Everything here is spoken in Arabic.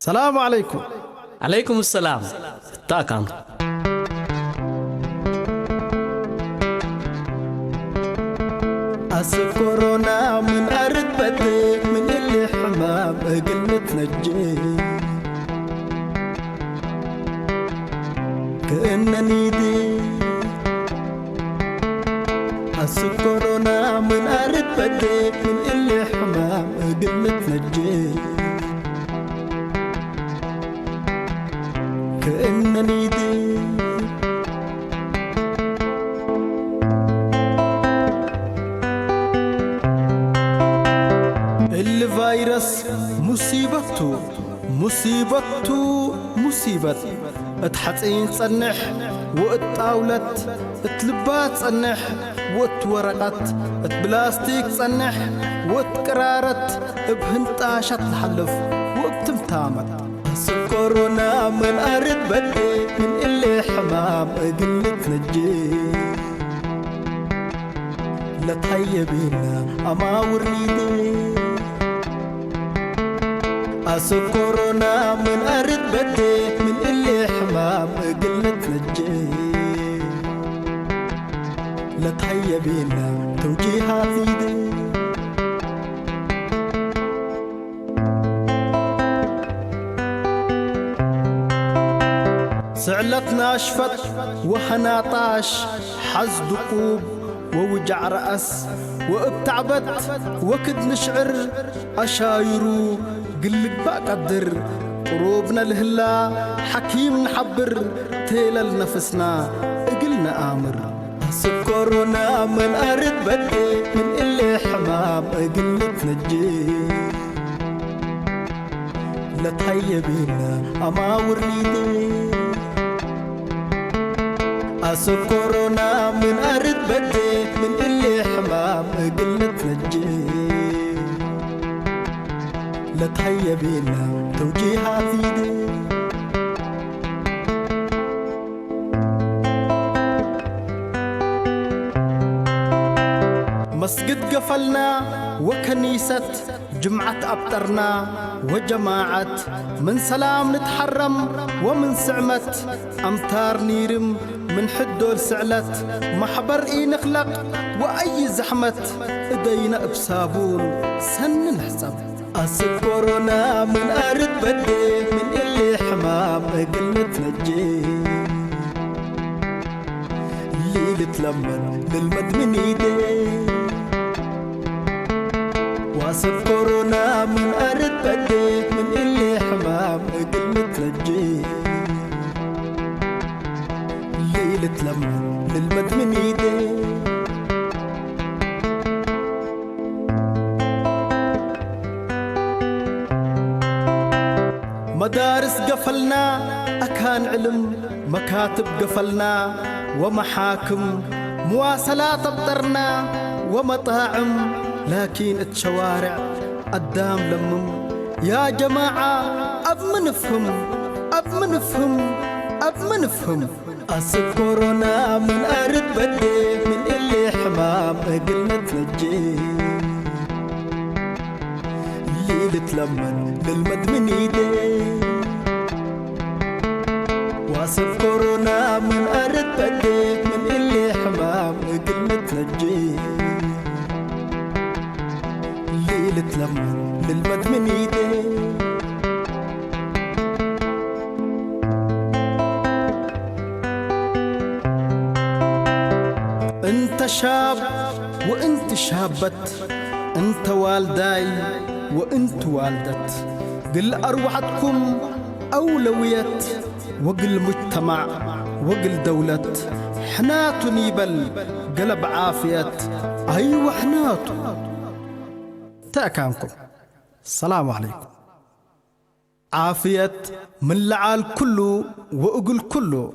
السلام عليكم. عليكم السلام. تاكان كورونا من أرد بديك من اللي حمام قلت نجي كأنني دي كورونا من أرد بديك من اللي حمام قلت نجي كأنني دي الفيروس مصيبة اتحطين تصنح واتطاولت اتلبات تصنح واتورقت اتبلاستيك تصنح واتقرارت بهنطاشة تحلف وبتمتامت كورونا من أرد بدي من اللي حمام قلت نجي لا تهيبينا أما ورنيدي كورونا من أرد بديك من اللي حمام قلت نجي لا تهيبينا توجيهات ايدي سعلتنا اشفت وحناطاش حز دقوب ووجع رأس وابتعبت وكد نشعر أشايرو قلق بقدر قروبنا لهلا حكيم نحبر تيلل نفسنا اقلنا آمر كورونا من أرد بدي من اللي حمام قلت نجي لا تهيبينا أما ورنيدي كورونا من أرد بديك من اللي حمام قلت نجي لا تهيبينا توجيهات ايدي مسجد قفلنا وكنيسة جمعة أبطرنا وجماعة من سلام نتحرم ومن سعمت أمتار نيرم من حدو لسعلت محبر إي نخلق وأي زحمة إدينا بصابون سن نحسب كورونا من أرد بدي من اللي حمام قلت نجي اللي تلمن للمدمن ايدي كورونا من أرد بديك من اللي حمام قلت نجي اللي تلمن للمدمن ايدي مدارس قفلنا أكان علم مكاتب قفلنا ومحاكم مواصلات ابطرنا ومطاعم لكن الشوارع قدام لمم يا جماعة أب منفهم كورونا من أرد بديك من اللي حمام قلت نجي اللي تلمن للمدمن ايدي كورونا من أرد بديك من اللي حمام قلت نجي اللي تلمن للمدمن ايدي انت شاب وانت شابت انت والداي وانت والدت قل أروحتكم أولوية وقل مجتمع وقل دولة حناتو نيبل قلب عافية أيوة حناتو تأكانكم السلام عليكم عافية من لعال كله وأقول كله